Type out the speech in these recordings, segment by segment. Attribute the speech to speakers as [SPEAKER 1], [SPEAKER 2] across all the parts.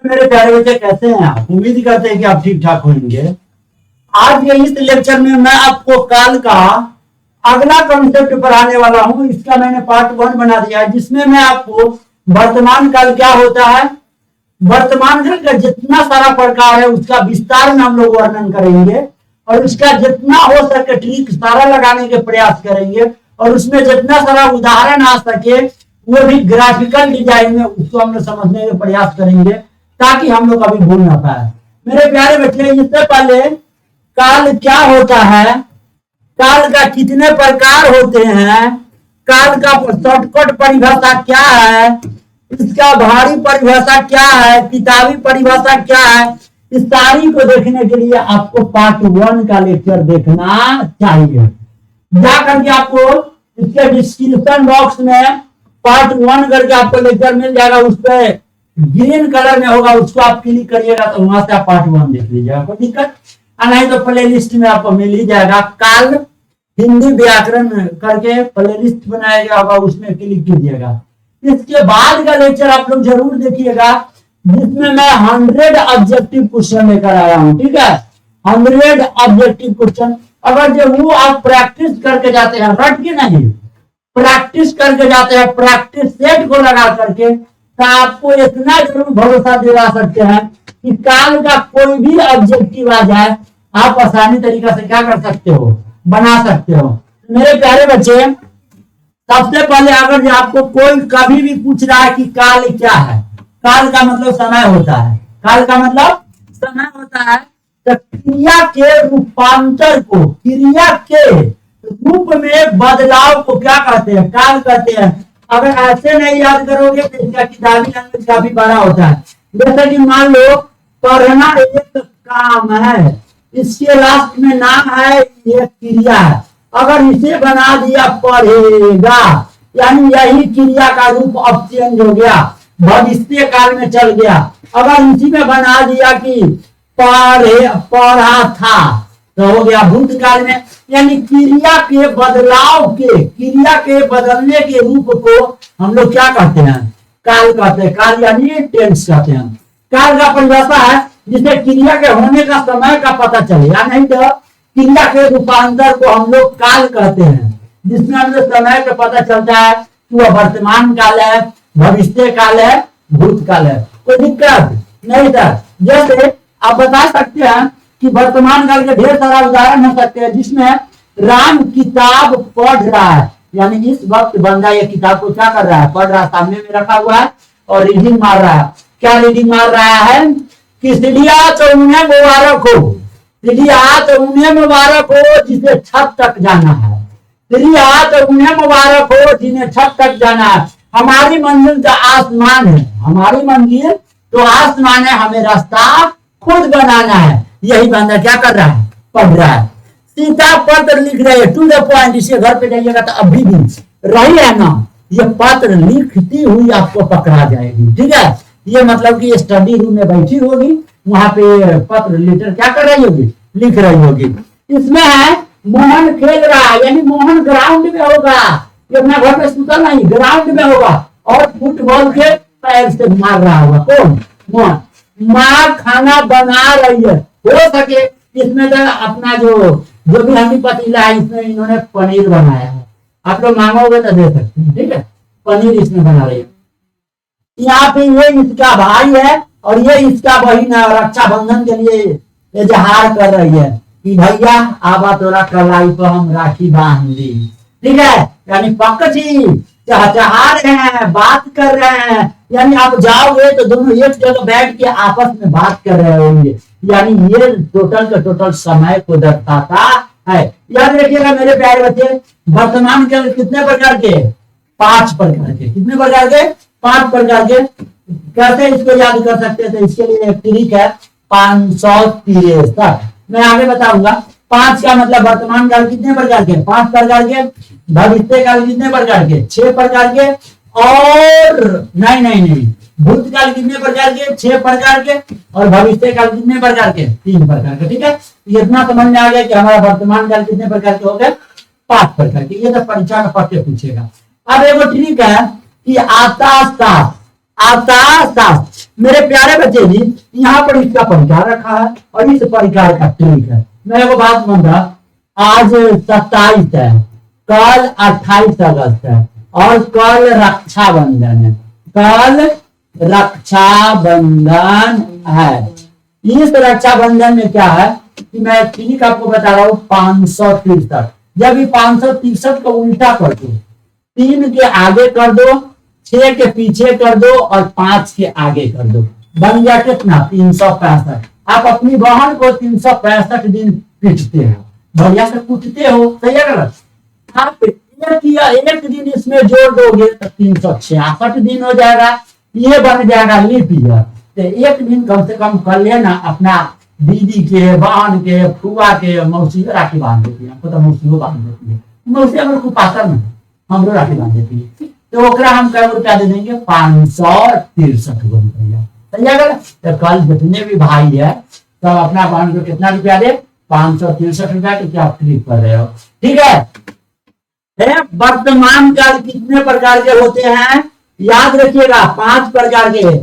[SPEAKER 1] मेरे प्यारे बच्चे, कैसे हैं आप? उम्मीद करते हैं कि आप ठीक ठाक होंगे। आज के इस लेक्चर में मैं आपको काल का अगला कॉन्सेप्ट पढ़ाने वाला हूं। इसका मैंने पार्ट 1 बना दिया है, जिसमें मैं आपको वर्तमान काल क्या होता है, वर्तमान काल का जितना सारा प्रकार है उसका विस्तार में हम लोग वर्णन करेंगे और उसका जितना हो सके ट्रिक सारा लगाने के प्रयास करेंगे और उसमें जितना सारा उदाहरण आ सके वो भी ग्राफिकल डिजाइन में उसको हम लोग समझने का प्रयास करेंगे ताकि हम लोग कभी भूल ना पाए। मेरे प्यारे बच्चे, इससे पहले काल क्या होता है, काल का कितने प्रकार होते हैं, काल का शॉर्टकट परिभाषा क्या है, इसका भारी परिभाषा क्या है, किताबी परिभाषा क्या है, इस सारी को देखने के लिए आपको पार्ट 1 का लेक्चर देखना चाहिए। जा करके आपको इसके डिस्क्रिप्शन बॉक्स में पार्ट 1 करके आपको लेक्चर मिल जाएगा, उस पर ग्रीन कलर में होगा, उसको आप क्लिक करिएगा तो वहां से आप पार्ट 1 देख लीजिएगा, कोई दिक्कत नहीं तो प्ले लिस्ट में आपको मिल ही जाएगा। काल हिंदी व्याकरण करके प्ले लिस्ट बनाया गया होगा, उसमें क्लिक कीजिएगा। इसके बाद का लेक्चर आप लोग जरूर देखिएगा, जिसमें मैं 100 ऑब्जेक्टिव क्वेश्चन लेकर आया हूं। ठीक है, 100 ऑब्जेक्टिव क्वेश्चन। अगर जो वो आप प्रैक्टिस करके जाते हैं, रट के नहीं, प्रैक्टिस करके जाते हैं, प्रैक्टिस सेट को लगा करके, तो आपको इतना जरूर भरोसा दिला सकते हैं कि काल का कोई भी ऑब्जेक्टिव आ जाए आप आसानी तरीका से क्या कर सकते हो, बना सकते हो। मेरे प्यारे बच्चे, सबसे पहले अगर आपको कोई कभी भी पूछ रहा है कि काल क्या है, काल का मतलब समय होता है, काल का मतलब समय होता है, तो क्रिया के रूपांतर को, क्रिया के रूप में बदलाव को क्या कहते हैं, काल कहते हैं। अगर ऐसे नहीं याद करोगे तो इसका किताबी लैंग्वेज काफी बड़ा होता है। जैसे कि मान लो पढ़ना एक काम है, इसके लास्ट में नाम है, ये क्रिया है। अगर इसे बना दिया पढ़ेगा, यानी यही क्रिया का रूप अब चेंज हो गया, भविष्य काल में चल गया। अगर इसी में बना दिया कि पढ़ा था तो हो गया भूतकाल में। यानी क्रिया के बदलाव के, क्रिया के बदलने के रूप को हम लोग क्या कहते हैं, काल कहते हैं। काल यानी टेंस कहते हैं। काल का परिभाषा है जिसे क्रिया के होने का समय का पता चले, या नहीं तो क्रिया के रूपांतर को हम लोग काल कहते हैं, जिसमें हमें समय का पता चलता है कि वह वर्तमान काल है, भविष्य काल है, भूतकाल है। कोई दिक्कत नहीं था। जैसे आप बता सकते हैं कि वर्तमान काल के ढेर सारा उदाहरण हो सकते हैं, जिसमें राम किताब पढ़ रहा है, यानी इस वक्त बंदा ये किताब को क्या कर रहा है, पढ़ रहा है, सामने में रखा हुआ है और रीडिंग मार रहा है। क्या रीडिंग मार रहा है कि सीढ़िया तो उन्हें मुबारक हो, सीढ़िया तो उन्हें मुबारक हो जिसे छत तक जाना है, सीढ़िया तो उन्हें मुबारक हो जिन्हें छत तक जाना है। हमारी मंजिल तो आसमान है, हमारी मंजिल तो आसमान है, हमें रास्ता खुद बनाना है। यही बंदा क्या कर रहा है, पढ़ रहा है। सीता पत्र लिख रहे हैं, टू द पॉइंट। इसके घर पे जाइएगा तो अभी भी रही है ना, ये पत्र लिखती हुई आपको पकड़ा जाएगी। ठीक है, ये मतलब कि स्टडी रूम में बैठी होगी, वहां पे पत्र लेटर क्या कर रही होगी, लिख रही होगी। इसमें है मोहन खेल रहा है, यानी मोहन ग्राउंड में होगा, ये अपना घर पे सुता नहीं, ग्राउंड में होगा और फुटबॉल के पैर से मार रहा होगा। कौन, मोहन। माँ खाना बना रही है, हो सके इसमें तो अपना जो भी हंडी पतीला है, इसमें इन्होंने पनीर बनाया है, आप लोग मांगोगे तो दे सकते हैं। ठीक है, पनीर इसमें बना रही है। यहाँ पे ये इसका भाई है और ये इसका बहन है, रक्षाबंधन के लिए इजहार कर रही है कि भैया आबा तोरा कलाई पर हम राखी बांध दी। ठीक है, यानी पक्षी चहचहा रहे हैं, बात कर रहे हैं, यानी आप जाओगे तो दोनों एक जगह बैठ के आपस में बात कर रहे होंगे। यानी ये टोटल का टोटल समय को दर्शाता है। याद रखिएगा मेरे प्यारे बच्चे, वर्तमान के कितने प्रकार के, 5 प्रकार के। कितने प्रकार के, 5 प्रकार के। कैसे इसको याद कर सकते थे, इसके लिए एक ट्रिक है, 563। मैं आगे बताऊंगा। 5 का मतलब वर्तमान काल कितने प्रकार के, 5 प्रकार के। भविष्य काल कितने प्रकार के, 6 प्रकार के। और नहीं, भूतकाल कितने प्रकार के, 6 प्रकार के। और भविष्य काल कितने प्रकार के, 3 प्रकार के। ठीक है, इतना समझ में आ गया कि हमारा वर्तमान काल कितने प्रकार के हो गए, 5 प्रकार के। ये तो परीक्षा में पढ़ के पूछेगा। अब एक ट्रिक है कि आकाश मेरे प्यारे बच्चे जी, यहाँ पर इसका परिकार रखा है और इस परिकार का ट्रिक है। मैं वो बात मान रहा, आज 27 है, कल 28 अगस्त है और कल रक्षाबंधन है। कल रक्षाबंधन है। इस रक्षाबंधन में क्या है कि मैं ठीक आपको बता रहा हूँ 563। जब ये 563 को उल्टा कर दो, 3 के आगे कर दो, 6 के पीछे कर दो और 5 के आगे कर दो, बन गया कितना? 365। आप अपनी बहन को 365 दिन पीटते हो, भैया से पूछते हो, सही है गलत? आप एक दिन इसमें जोड़ दोगे तो 366 दिन हो जाएगा। ये बन जाएगा लीप ईयर। तो एक दिन कम से कम कर लेना, अपना दीदी के, बहन के, फुआ के, मौसी राखी बांध देती है। हमको तो मौसी बांध देती है, मौसी हमारे को पाता नहीं, हमको राखी बांध देती है। तो ओकरा हम कै रुपया दे देंगे? 563 रुपया। सही है गलत? तो कल जितने भी भाई है सब अपना बहन को कितना रुपया दे? 563 रुपया के क्या क्लिक कर रहे हो? ठीक है। वर्तमान काल कितने प्रकार के होते हैं? याद रखिएगा, 5 प्रकार के।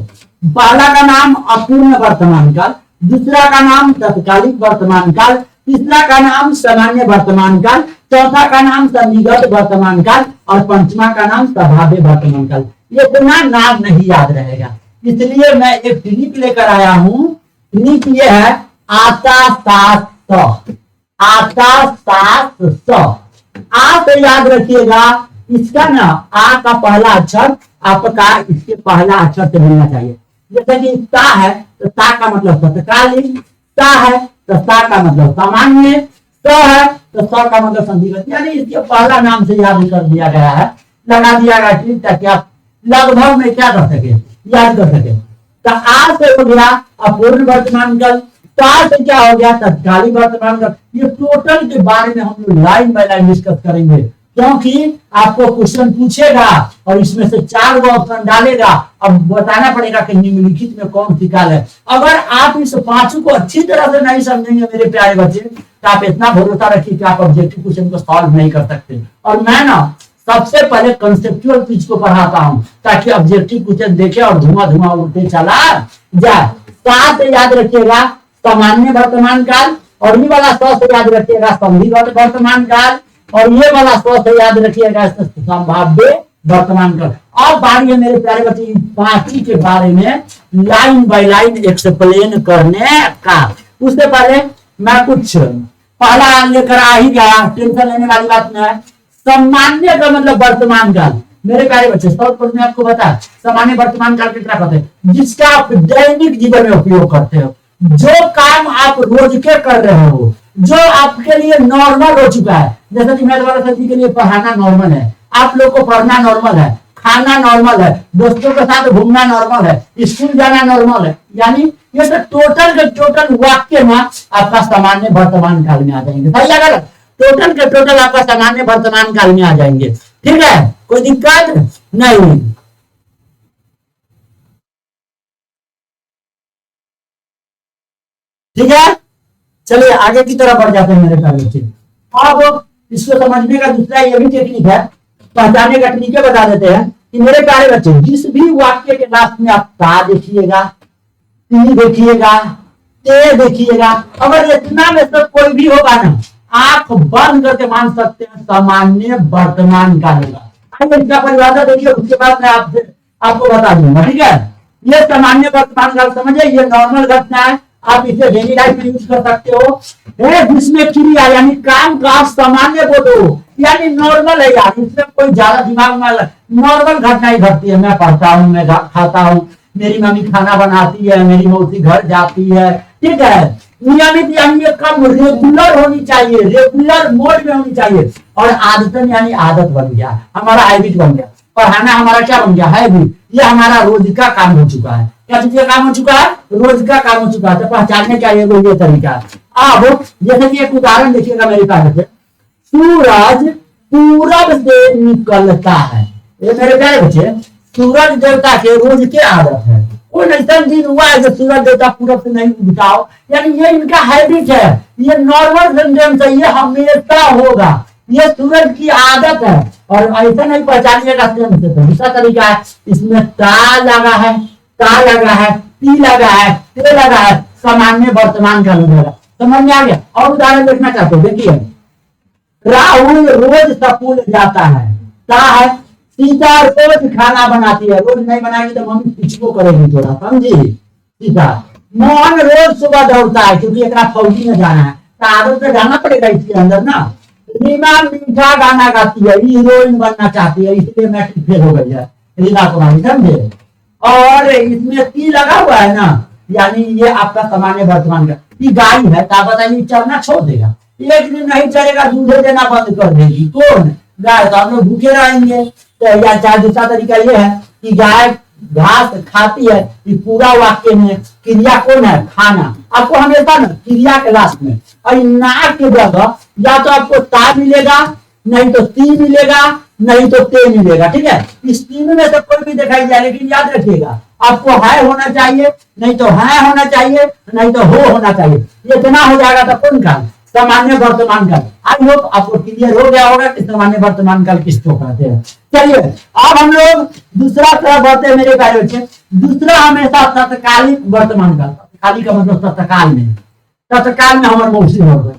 [SPEAKER 1] पहला का नाम अपूर्ण वर्तमान काल, दूसरा का नाम तत्कालिक वर्तमान काल, तीसरा का नाम सामान्य वर्तमान काल, चौथा का नाम सन्निगत वर्तमान काल और पांचवा का नाम संभाव्य वर्तमान काल। ये इतना नाम नहीं याद रहेगा, इसलिए मैं एक ट्रिक लेकर आया हूं। ट्रिक ये है आता सात सौ। आता सात सौ। आ तो याद रखिएगा, इसका ना आ का पहला अक्षर आपका इसके पहला अक्षर से मिलना चाहिए। जैसे कि ता है तो ता का मतलब तत्कालीन, ता है तो ता का मतलब सामान्य, स है तो स का मतलब संधिगत, यानी इसके पहला नाम से याद कर दिया गया है, लगा दिया गया ठीक, ताकि आप लगभग में क्या कर सके, याद कर सके। तो आ से हो गया अपूर्ण वर्तमान काल, ता से क्या हो गया? तत्कालीन वर्तमान काल। ये टोटल के बारे में हम लोग लाइन बाय लाइन डिस्कस करेंगे, क्योंकि आपको क्वेश्चन पूछेगा और इसमें से 4 ऑप्शन डालेगा। अब बताना पड़ेगा कि निम्नलिखित में कौन सी काल है। अगर आप इस 5 को अच्छी तरह से नहीं समझेंगे मेरे प्यारे बच्चे, तो आप इतना भरोसा रखिए कि आप ऑब्जेक्टिव क्वेश्चन को सॉल्व नहीं कर सकते। और मैं ना सबसे पहले कंसेप्चुअल चीज को पढ़ाता हूं, ताकि ऑब्जेक्टिव क्वेश्चन देखे और धुआं धुआं उड़ते चला जाए। साथ याद रखिएगा सामान्य वर्तमान काल, और ये वाला 100 से याद रखिएगा संधिगत वर्तमान काल, और ये वाला 100 से याद रखिएगा संभाव्य वर्तमान काल। अब बारी है मेरे प्यारे बच्चे 5 के बारे में लाइन बाय लाइन एक्सप्लेन करने का। उससे पहले मैं कुछ पहला लेकर आ ही गया, टेंशन लेने वाली बात नहीं है। सामान्य का मतलब वर्तमान काल। मेरे प्यारे बच्चे मैं आपको बता, सामान्य वर्तमान काल कितना कहते हैं? जिसका आप दैनिक जीवन में उपयोग करते हो, जो काम आप रोज के कर रहे हो, जो आपके लिए नॉर्मल हो चुका है। जैसे कि मैं दोबारा सभी के लिए पढ़ाना नॉर्मल है, आप लोग को पढ़ना नॉर्मल है, खाना नॉर्मल है, दोस्तों के साथ घूमना नॉर्मल है, स्कूल जाना नॉर्मल है। यानी ये सब टोटल के टोटल वाक्य में आपका सामान्य वर्तमान काल में आ जाएंगे। सही लगा? टोटल के टोटल आपका सामान्य वर्तमान काल में आ जाएंगे। ठीक है, कोई दिक्कत नहीं। ठीक है, चलिए आगे की तरफ बढ़ जाते हैं मेरे प्यारे बच्चे। अब इसको समझने का दूसरा ये भी टेक्निक है, पहचानने का टेक्निक बता देते हैं कि मेरे प्यारे बच्चे जिस भी वाक्य के लास्ट में आप ता देखिएगा, ती देखिएगा, ते देखिएगा, अगर इतना में से कोई भी होगा ना, आंख बंद करके मान सकते हैं सामान्य वर्तमान काल होगा। इसका परिभाषा देखिए, उसके बाद मैं आपको बता दूंगा। ठीक है, ये सामान्य वर्तमान काल समझिए, ये नॉर्मल घटना है, आप इसे डेली लाइफ में यूज कर सकते हो। जिसमें क्रिया यानी काम का आप सामान्य बोलो, यानी नॉर्मल है यार, इसमें कोई ज्यादा दिमाग में नॉर्मल घटना ही घटती है। मैं पढ़ता हूँ, मैं खाता हूँ, मेरी मम्मी खाना बनाती है, मेरी मौसी घर जाती है। ठीक है, नियमित यानी ये काम रेगुलर होनी चाहिए, रेगुलर मोड में होनी चाहिए। और आदतन यानी आदत बन गया, हमारा हैबिट बन गया। पढ़ाना हमारा क्या बन गया? हैबिट। ये हमारा रोज का काम हो चुका है। क्या चीज का काम हो चुका है? रोज का काम हो चुका है। तो पहचानने का ये तरीका है। अब जैसे कि एक उदाहरण देखिएगा मेरे पास से, सूरज पूरब से निकलता है। ये मेरे प्यारे बच्चे सूरज देवता के रोज के आदत है। कोई ऐसा दिन हुआ है जो सूरज देवता पूरब से नहीं उगता हो, यानी ये इनका हैबिट है, ये नॉर्मल सेंटेंस है, ये हमेशा होगा, ये सूरज की आदत है। और ऐसा नहीं पहचानिएगा तो दूसरा तरीका है, इसमें ता लगा है, का लगा है, पी लगा है, ते लगा है, सामान्य वर्तमान काल में लगा। समझ में आ गया? और उदाहरण देखना चाहते हो, देखिए राहुल रोज स्कूल जाता है, क्या है? सीता रोज खाना बनाती है, रोज नहीं बनाएगी तो मम्मी पिछको करेगी थोड़ा, समझी? सीता। मोहन रोज सुबह दौड़ता है क्योंकि एक फौजी में जाना है, तो आदत से जाना पड़ेगा इसके अंदर ना। रीमा मीठा गाना गाती है, हीरोइन बनना चाहती है, इसलिए मैट्रिक फेल हो गई है रीना कुमारी, समझे? और इसमें ती लगा हुआ है ना, यानी ये आपका सामान्य वर्तमान का। ये गाय है, तो आप बताइए चरना छोड़ देगा? एक दिन नहीं चलेगा, दूध देना बंद कर देगी। कौन? गाय। तो हम लोग भूखे रहेंगे। तो या चाहे दूसरा तरीका ये है कि गाय घास खाती है, ये पूरा वाक्य में क्रिया कौन है? खाना। आपको हमेशा ना क्रिया के लास्ट में और ना के जगह या तो आपको ता मिलेगा, नहीं तो ती मिलेगा, नहीं तो ते मिलेगा। ठीक है, इस तीनों में से कोई भी दिखाई जाए, लेकिन याद रखिएगा आपको है होना चाहिए, नहीं तो है होना चाहिए, नहीं तो हो होना चाहिए। ये इतना हो जाएगा तो कौन काल? सामान्य वर्तमान काल। आई होप आपको क्लियर हो गया होगा कि सामान्य वर्तमान काल किसको कहते हैं। चलिए अब हम लोग दूसरा तरफ बढ़ते हैं मेरे कार्य से। दूसरा हमेशा तत्कालिक वर्तमान काल। तत्कालिक का मतलब तत्काल में, तत्काल में हमारे मौसी हो गए।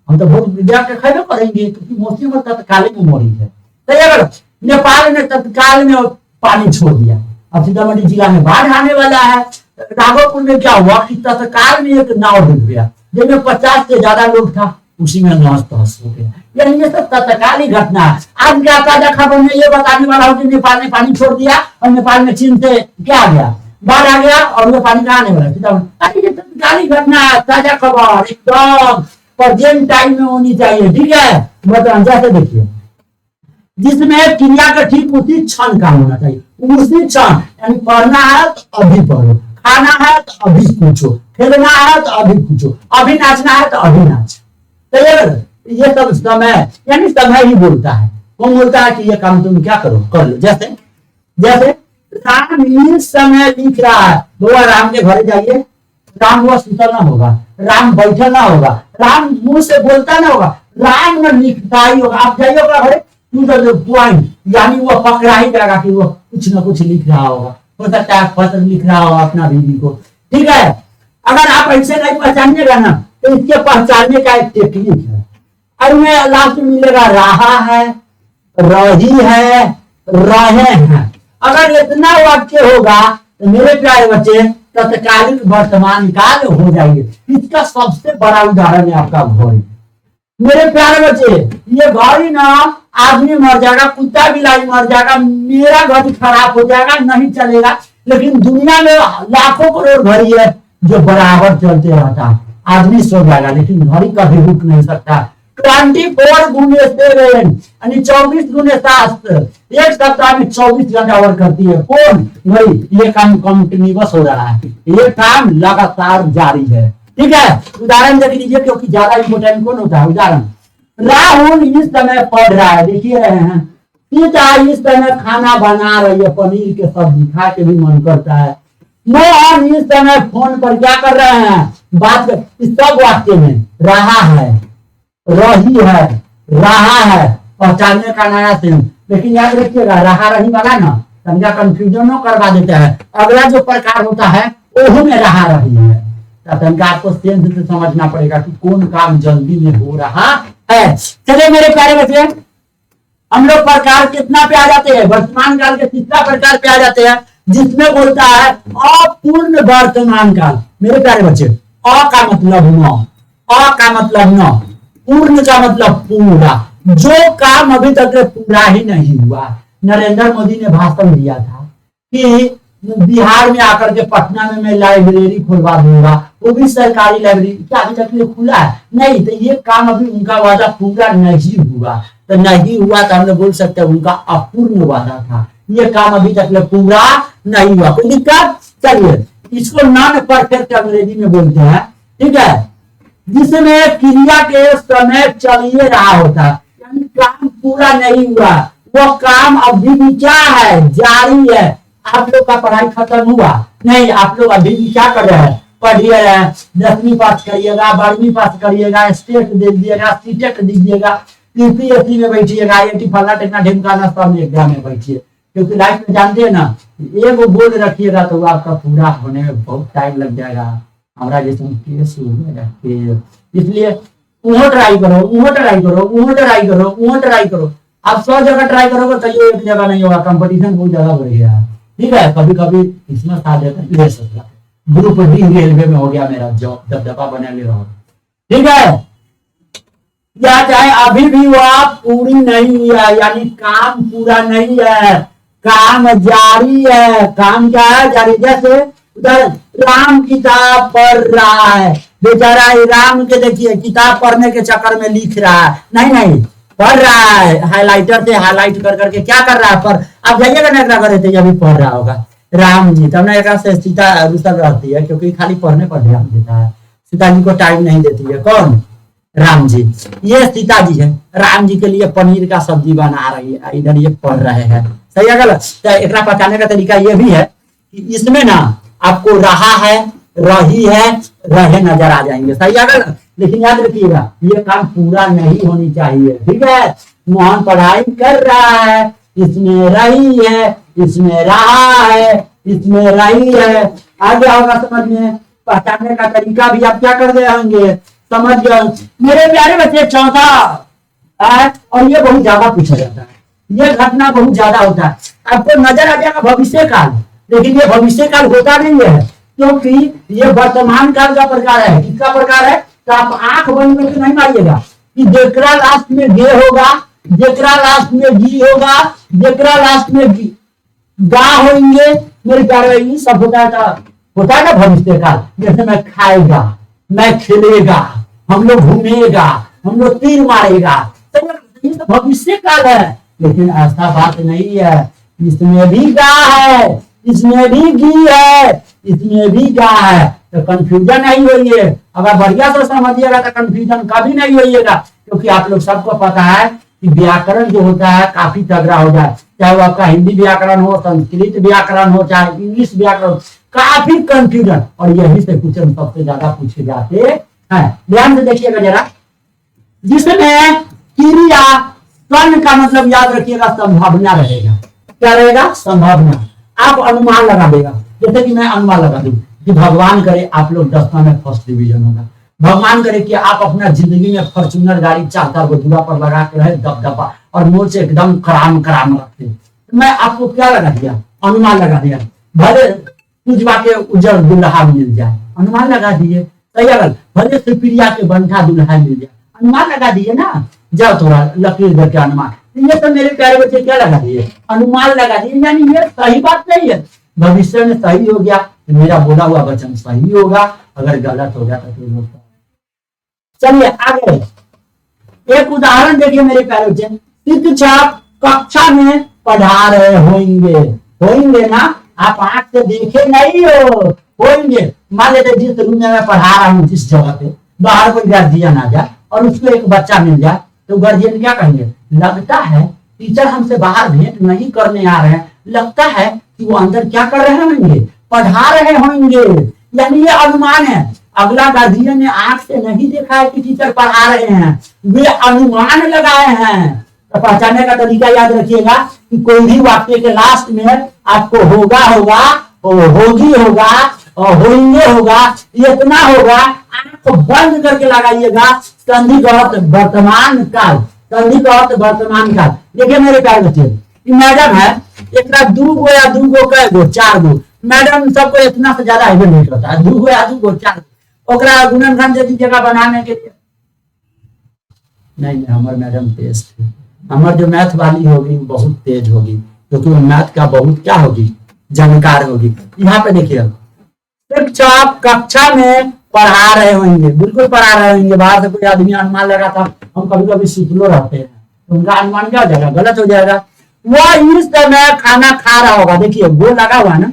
[SPEAKER 1] हम तो बहुत विद्या के खैर करेंगे क्योंकि मौसी में तत्कालिक में मोड़ी है। तो अगर नेपाल ने तत्काल में पानी छोड़ दिया, अब सीतामढ़ी जिला में बाढ़ आने वाला है, राघोपुर में क्या हुआ कि तत्काल में एक नाव डूब गया जिसमें 50 से ज्यादा लोग था, उसी में नष्ट तहस हो गया। यानी ये सब तत्काली घटना है। आज क्या ताजा खबर में ये बताने वाला हूँ कि नेपाल ने पानी छोड़ दिया और नेपाल में चीन से क्या आ गया? बाढ़ आ गया और वो पानी कहाँ आने वाला? सीतामढ़ी। ये तत्काली घटना है, ताजा खबर एकदम प्रेजेंट टाइम में होनी चाहिए। ठीक है, मतलब जैसे देखिए जिसमें क्रिया का ठीक उसी क्षण काम होना चाहिए, उसी क्षण। यानी पढ़ना है तो अभी पढ़ो, खाना है तो अभी पूछो, खेलना है तो अभी पूछो, अभी नाचना है तो अभी नाच। तो ये सब समय, यानी समय ही बोलता है। कौन बोलता है कि ये काम तुम क्या करो, कर लो। जैसे जैसे राम इस समय लिख रहा है, बोला राम के घर जाइए, राम हुआ सुतल ना होगा, राम बैठल ना होगा, राम मुंह से बोलता ना होगा, राम न लिखता ही होगा। आप जाइए घरे, पॉइंट, यानी वो पकड़ा ही जाएगा कि वो कुछ ना कुछ लिख रहा होगा। हो सकता है पत्र लिख रहा होगा अपना बीवी को। ठीक है, अगर आप ऐसे नहीं पहचानिएगा ना तो इसके पहचानने का एक टेक्निक है। और में लास्ट में मिलेगा रहा है, रही है, रहे हैं। अगर इतना वाक्य होगा तो मेरे प्यारे बच्चे तत्कालिक वर्तमान काल हो जाएंगे। इसका सबसे बड़ा उदाहरण है आपका घड़ी। मेरे प्यारे बच्चे, ये घड़ी ना आदमी मर जाएगा, कुत्ता बिलाई मर जाएगा, मेरा घड़ी खराब हो जाएगा, नहीं चलेगा, लेकिन दुनिया में लाखों करोड़ घड़ी है जो बराबर चलते रहता है। आदमी सो जाएगा लेकिन घड़ी कभी रुक नहीं सकता। 24 गुने 7 यानी 24 गुने 7, एक सप्ताह में 24 घंटा वर्क करती है। कौन? घड़ी। ये काम कंटिन्यूअस हो रहा है, ये काम लगातार जारी है। ठीक है, उदाहरण देख लीजिए क्योंकि ज्यादा इंपोर्टेंट कौन होता है। उदाहरण, राहुल इस समय पढ़ रहा है, देखिए रहे हैं। सीता इस समय खाना बना रही है, पनीर के सब्जी, खा के भी मन करता है। मोहन इस समय फोन पर क्या कर रहे हैं? बात कर। इस सब वाक्य में रहा है, रही है, रहा है पहचानने का नया सेम। लेकिन याद रखिएगा रहा रही वाला ना समझा कंफ्यूजन करवा देता है। अगला जो प्रकार होता है वो में रहा रही है, तो आपको सेंस से समझना पड़ेगा कि कौन काम जल्दी में हो रहा है। चलिए मेरे प्यारे बच्चे, हम लोग प्रकार कितना पे आ जाते हैं? वर्तमान काल के तीसरा प्रकार पे आ जाते हैं जिसमें बोलता है अपूर्ण वर्तमान काल। मेरे प्यारे बच्चे, अ का मतलब न, अ का मतलब न, पूर्ण का मतलब पूरा। जो काम अभी तक पूरा ही नहीं हुआ। नरेंद्र मोदी ने भाषण दिया था कि बिहार में आकर के पटना में मैं लाइब्रेरी खुलवा दूंगा, वो भी सरकारी लाइब्रेरी। क्या अभी तक ये खुला है? नहीं। तो ये काम अभी उनका वादा पूरा नहीं हुआ, तो नहीं हुआ तो हम लोग बोल सकते हैं उनका अपूर्ण वादा था। ये काम अभी तक पूरा नहीं हुआ। कोई दिक्कत? चलिए इसको नॉन परफेक्ट अंग्रेजी में बोलते हैं। ठीक है, जिसमें क्रिया के समय चल ही रहा होता है, यानी काम पूरा नहीं हुआ, वो काम अभी भी क्या है? जारी है। आप लोग का पढ़ाई खत्म हुआ नहीं, आप लोग अभी भी क्या कर रहे हैं? पढ़िए रहे हैं। 10वीं पास करिएगा, 12वीं पास करिएगा, स्टेट दे दीजिएगा, सीटेट दीजिएगा, यूपीएससी में बैठिएगा, IIT फला टेकना ढिमकाना सब एग्जाम में बैठिए। क्योंकि लाइफ में जानते हैं ना, एक वो बोल रखिएगा तो आपका पूरा होने में बहुत टाइम लग जाएगा। हमारा जैसे केस हो जाएगा केस, इसलिए वो ट्राई करो, वो ट्राई करो, वो ट्राई करो, वो ट्राई करो। आप 100 जगह ट्राई करोगे तो ये एक जगह नहीं होगा, कंपटीशन बहुत ज्यादा बढ़ गया है। ठीक है, कभी कभी इसमें साथ ले सकता है। ग्रुप डी रेलवे में हो गया मेरा जॉब, दबदबा बना ले रहा हूँ। ठीक है, या चाहे अभी भी वह पूरी नहीं है, यानी काम पूरा नहीं है, काम जारी है। काम क्या है? जारी। जैसे उधर राम किताब पढ़ रहा है, बेचारा राम के देखिए किताब पढ़ने के चक्कर में लिख रहा है, नहीं नहीं पढ़ रहा है, हाइलाइटर से हाइलाइट कर करके क्या कर रहा है, पर आप जाइएगा ना क्या करे थे, अभी पढ़ रहा होगा राम जी। तब ना एक से सीता रुसल रहती है, क्योंकि खाली पढ़ने पर ध्यान देता है, सीता जी को टाइम नहीं देती है। कौन? राम जी। ये सीता जी है, राम जी के लिए पनीर का सब्जी बना रही है, इधर ये पढ़ रहे हैं। सही है गलत? तो एक पहचानने का तरीका ये भी है कि इसमें ना आपको रहा है, रही है, रहे नजर आ जाएंगे। सही है गलत? लेकिन याद रखिएगा ये काम पूरा नहीं होनी चाहिए। ठीक है, मोहन पढ़ाई कर रहा है, इसमें रही है, इसमें रहा है, इसमें रही है। आ गया होगा समझ में? पहचानने का तरीका भी आप क्या कर रहे होंगे, समझ गए मेरे प्यारे बच्चे। चौथा और ये बहुत ज्यादा पूछा जाता है, ये घटना बहुत ज्यादा होता है, आपको नजर आ जाएगा भविष्य काल, लेकिन ये भविष्य काल होता नहीं है, क्योंकि ये वर्तमान काल का प्रकार है। किसका प्रकार है? तो आप आंख बंद करके नहीं मारिएगा कि जेकरा लास्ट में गे होगा, जेकरा लास्ट में गी होगा, जेकरा लास्ट में गा होंगे। मेरे प्यारे ये सब होता है ना भविष्य काल। जैसे मैं खाएगा, मैं खेलेगा, हम लोग घूमेगा, हम लोग तीर मारेगा, तो ये तो भविष्य काल है। लेकिन ऐसा बात नहीं है, इसमें भी गा है, इसमें भी गी है, इसमें भी गा है, तो कंफ्यूजन नहीं होइए। अगर बढ़िया से समझिएगा तो कंफ्यूजन कभी नहीं होइएगा, क्योंकि आप लोग सबको पता है कि व्याकरण जो होता है काफी तगड़ा हो जाए, चाहे वो आपका हिंदी व्याकरण हो, संस्कृत व्याकरण हो, चाहे इंग्लिश व्याकरण, काफी कंफ्यूजन। और यही से क्वेश्चन सबसे ज्यादा पूछे जाते हैं। ध्यान से देखिएगा जरा, जिसमें क्रिया कर्ण का मतलब याद रखिएगा संभावना रहेगा। क्या रहेगा? संभावना। आप अनुमान लगा देगा, जैसे कि मैं अनुमान लगा दूं कि भगवान करे आप लोग 10वां में फर्स्ट डिवीजन होगा, भगवान करे कि आप अपना जिंदगी में फॉर्च्यूनर गाड़ी 4 गोदूरा पर लगा के रहे दबदबा और मोर्चे एकदम कराम कराम रखते। मैं आपको क्या लगा दिया? अनुमान लगा दिया। भले पूजवा के उज्जवल दुल्हा मिल जाए, अनुमान लगा दिए। सही है? भले सुप्रिया के बंठा दुल्हा मिल जाए, अनुमान लगा दिए ना। जाओ थोड़ा लकीर करके अनुमान। ये तो मेरे प्यारे बच्चे क्या लगा दिए? अनुमान लगा दिए। यानी ये सही बात नहीं है, भविष्य में सही हो गया तो मेरा बोला हुआ वचन सही होगा, अगर गलत हो गया तो फिर होगा। चलिए आगे एक उदाहरण देखिए मेरे प्यारे बच्चे। शिक्षक कक्षा में पढ़ा रहे होंगे, होंगे ना, आप आंख से देखे नहीं होंगे। मान लेते जिस रूम में मैं पढ़ा रहा हूँ, जिस जगह पे बाहर कोई गार्जियन आ जाए और उसको एक बच्चा मिल जाए, तो गार्जियन क्या कहेंगे? लगता है टीचर हमसे बाहर भेंट नहीं करने आ रहे हैं, लगता है कि वो अंदर क्या कर रहे होंगे? पढ़ा रहे होंगे। यानी ये अनुमान है। अगला गार्जियन ने आंख से नहीं देखा है कि टीचर पढ़ा रहे हैं, वे अनुमान लगाए हैं। तो पहचानने का तरीका याद रखिएगा कि कोई भी वाक्य के लास्ट में आपको होगा होगा, होगी होगा और होंगे होगा, इतना होगा, आंख बंद करके लगाइएगा। संधि का अर्थ वर्तमान काल, संधि का अर्थ वर्तमान काल। देखिए मेरे प्यारे बच्चे, मैडम है, एक 2 गो या 2 गो कै गो 4 गो, मैडम सबको इतना से ज्यादा आइडिया नहीं होता है। 2 गो या 2 गो 4 गो, ओकरा गुणनखंड दे दीजिएगा बनाने के लिए। नहीं हमारे मैडम तेज थे, हमारे जो मैथ वाली होगी बहुत तेज होगी, क्योंकि वो मैथ का बहुत क्या होगी? जानकार होगी। यहाँ पे देखिए शिक्षक कक्षा में पढ़ा रहे होंगे, बिल्कुल पढ़ा रहे होंगे। बाहर से कोई आदमी अनुमान लगा था, हम कभी कभी सुतलो रहते हैं, तो उनका अनुमान क्या हो जाएगा? गलत हो जाएगा। वह इस समय खाना खा रहा होगा। देखिए वो लगा हुआ है ना,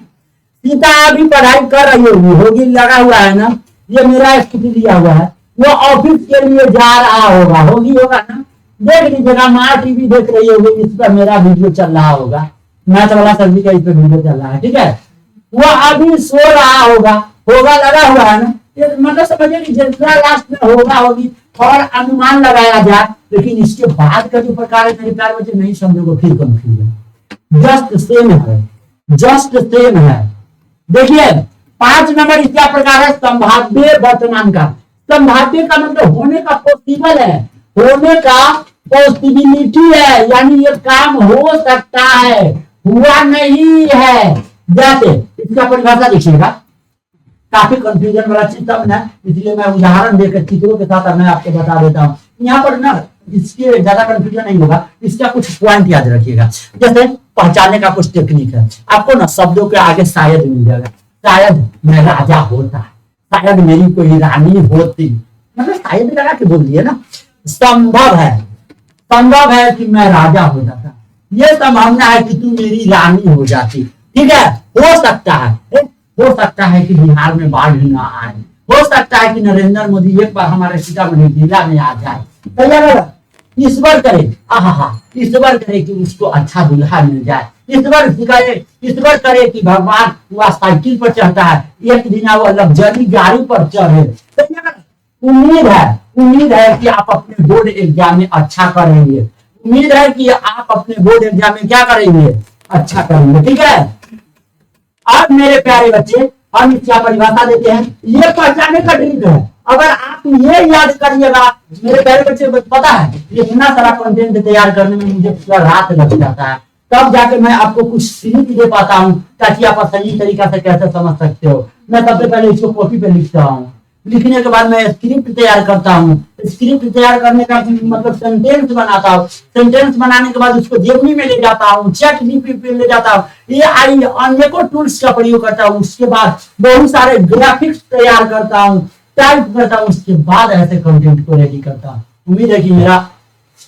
[SPEAKER 1] सीता अभी पढ़ाई कर रही होगी लगा हुआ है ना, ये मेरा स्थिति दिया हुआ है। वो ऑफिस के लिए जा रहा होगा, होगी होगा ना। देख लीजिएगा माँ टीवी देख रही होगी, इस पर मेरा वीडियो चल रहा होगा, मैथ वाला सब्जी का इस पर वीडियो चल रहा है। ठीक है, वो अभी सो रहा होगा, होगा लगा हुआ है ना। मतलब समझिए कि जितना लास्ट में होगा होगी और अनुमान लगाया जाए। लेकिन इसके बाद का जो प्रकार है मेरे प्यार बच्चे नहीं समझोगे, फिर कंफ्यूजन। जस्ट सेम है, जस्ट सेम है। देखिए 5 नंबर इसका प्रकार है संभाव्य वर्तमान काल। संभाव्य का मतलब होने का पॉसिबल है, होने का पॉसिबिलिटी है, यानी ये काम हो सकता है, हुआ नहीं है। जैसे इसका परिभाषा देखिएगा, काफी कंफ्यूजन वाला चीज तब ना, इसलिए मैं उदाहरण देकर चित्रों के साथ मैं आपको बता देता हूँ। यहाँ पर ना इसके ज्यादा कंफ्यूजन नहीं होगा, इसका कुछ पॉइंट याद रखिएगा। जैसे पहचानने का कुछ टेक्निक है, आपको ना शब्दों के आगे शायद मिल जाएगा। शायद मैं राजा होता, शायद मेरी कोई रानी होती, मतलब शायद लगा के बोल दिए ना। संभव है, संभव है कि मैं राजा हो जाता, ये संभावना है कि तू मेरी रानी हो जाती। ठीक है, हो सकता है, हो सकता है कि बिहार में बाढ़ ना आए, हो सकता है कि नरेंद्र मोदी एक बार हमारे सीतामढ़ी जिला में आ जाए। ईश्वर करे, आहा ईश्वर करे कि उसको अच्छा दुल्हा मिल जाए, ईश्वर करे कि भगवान वह साइकिल पर चढ़ता है, एक दिन वो लग्जरी गाड़ी पर चढ़े। उम्मीद है कि आप अपने बोर्ड एग्जाम में अच्छा करेंगे, उम्मीद है कि आप अपने बोर्ड एग्जाम में क्या करेंगे, अच्छा करेंगे। ठीक है, अब मेरे प्यारे बच्चे हम इसका परिभाषा देते हैं, ये पहचानने का ट्रिक है। अगर आप ये याद करिएगा मेरे प्यारे बच्चे, पता है इतना सारा कंटेंट तैयार करने में मुझे पूरा रात लग जाता है, तब जाके मैं आपको कुछ सीख दे पाता हूँ, ताकि आप सही तरीका से कैसे समझ सकते हो। मैं सबसे पहले इसको कॉपी पे लिखता हूँ, लिखने के बाद मैं स्क्रिप्ट तैयार करता हूँ, स्क्रिप्ट तैयार करने का मतलब सेंटेंस बनाता हूँ, सेंटेंस बनाने के बाद उसको जेमिनी में ले जाता हूँ, चैट जीपीटी पे ले जाता हूँ, AI अनेकों टूल्स का प्रयोग करता हूँ। उसके बाद बहुत सारे ग्राफिक्स तैयार करता हूँ, टाइप करता हूँ, उसके बाद ऐसे कंटेंट को रेडी करता हूँ। उम्मीद है कि मेरा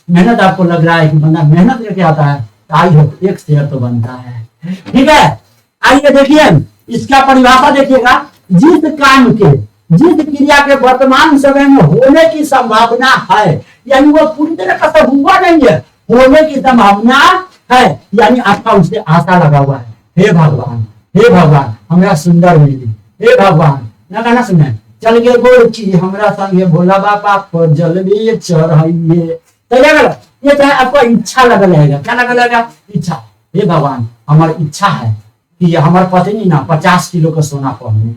[SPEAKER 1] मेहनत आपको लग रहा है कि बंदा मेहनत करके आता है, आई हो एक शेयर तो बनता है। ठीक है, आइए देखिए इसका परिभाषा देखिएगा, जिस काम के, जिस क्रिया के वर्तमान समय में होने की संभावना है, यानी वो पूरी तरह से हुआ नहीं है, होने की संभावना है, यानी आपका उससे आशा लगा हुआ है। हे भगवान, हे भगवान हमरा सुंदर मिली, हे भगवान ना गाना सुने, चल के गोरखी हमरा संगे भोला बाबा पर जलवे चढ़ाइए। ये चाहे आपको इच्छा लगल रहेगा, क्या लगल रहेगा, इच्छा। हे भगवान हमारी इच्छा है कि हमारे पत्नी ना 50 किलो का सोना पहने,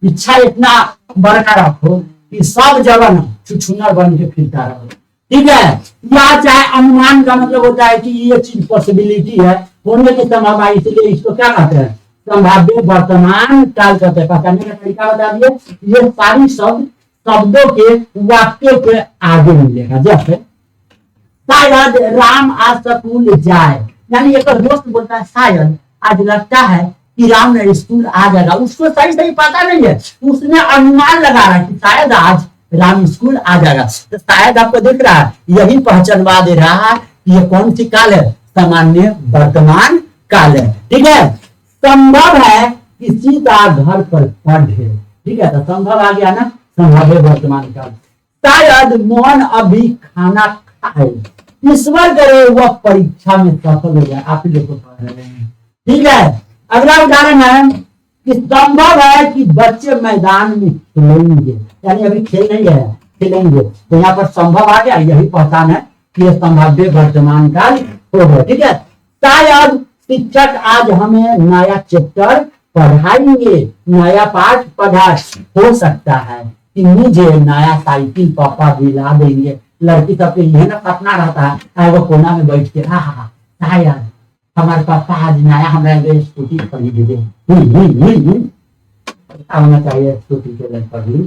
[SPEAKER 1] इच्छा इतना बड़का रखो कि सब जगह ना छुछुनर बन के फिरता रहो। ठीक है, या चाहे अनुमान का मतलब होता है कि ये चीज पॉसिबिलिटी है, होने की संभावना, इसलिए इसको क्या कहते हैं, संभाव्य वर्तमान काल कहते हैं। पहचानने का तरीका बता दिए, ये सारी शब्दों के वाक्यों के आगे मिलेगा। जैसे शायद राम आज स्कूल जाए, यानी एक दोस्त बोलता है शायद आज लगता है कि राम ने स्कूल आ जाएगा, उसको सही सही पता नहीं है, उसने अनुमान लगा रहा है कि शायद आज राम स्कूल आ जाएगा। तो शायद आपको दिख रहा है, यही पहचानवा दे रहा है कि ये कौन सी काल है, सामान्य वर्तमान काल है। ठीक है, संभव है कि सीता घर पर पढ़े। ठीक है, तो संभव आ गया ना, संभाव्य वर्तमान काल। शायद मोहन अभी खाना खाए, ईश्वर करे वह परीक्षा में सफल हो जाए। आप ही लोग पढ़ रहे हैं। ठीक है, अगला उदाहरण है कि संभव है कि बच्चे मैदान में खेलेंगे, यानी अभी खेल नहीं है, खेलेंगे। तो यहाँ पर संभव आ गया, यही पहचान है कि यह संभाव्य वर्तमान काल हो गया। ठीक है, शायद शिक्षक आज हमें नया चैप्टर पढ़ाएंगे, नया पाठ पढ़ा। हो सकता है कि मुझे नया साइकिल पापा दिला देंगे। लड़की सबके यह ना सपना रहता है, वो कोना में बैठ के शायद हमारे पापा आज नया हमें स्कूटी खरीद दे, होना चाहिए स्कूटी के लिए पढ़ी।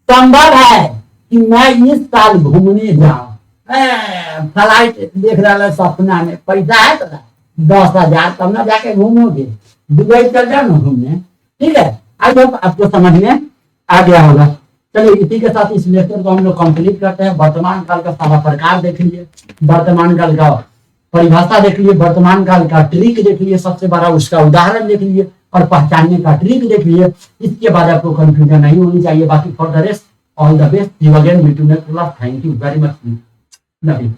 [SPEAKER 1] संभव है कि मैं इस साल घूमने जाऊं, फ्लाइट देख रहा है सपना में, पैसा है तो 10,000, तब ना जाके घूमोगे, दुबई चल जाओ ना घूमने। ठीक है, आज आपको समझ में आ गया होगा। चलिए इसी के साथ इस लेक्चर को हम लोग कंप्लीट करते हैं। वर्तमान काल का सारा प्रकार देख लिए, वर्तमान काल का परिभाषा देख लिए, वर्तमान काल का ट्रिक देख लिए, सबसे बड़ा उसका उदाहरण देख लिए, और पहचानने का ट्रिक देख लिए। इसके बाद आपको कंफ्यूजन नहीं होनी चाहिए। बाकी for the rest all the best, you again meet you next class. Thank you very much, love you.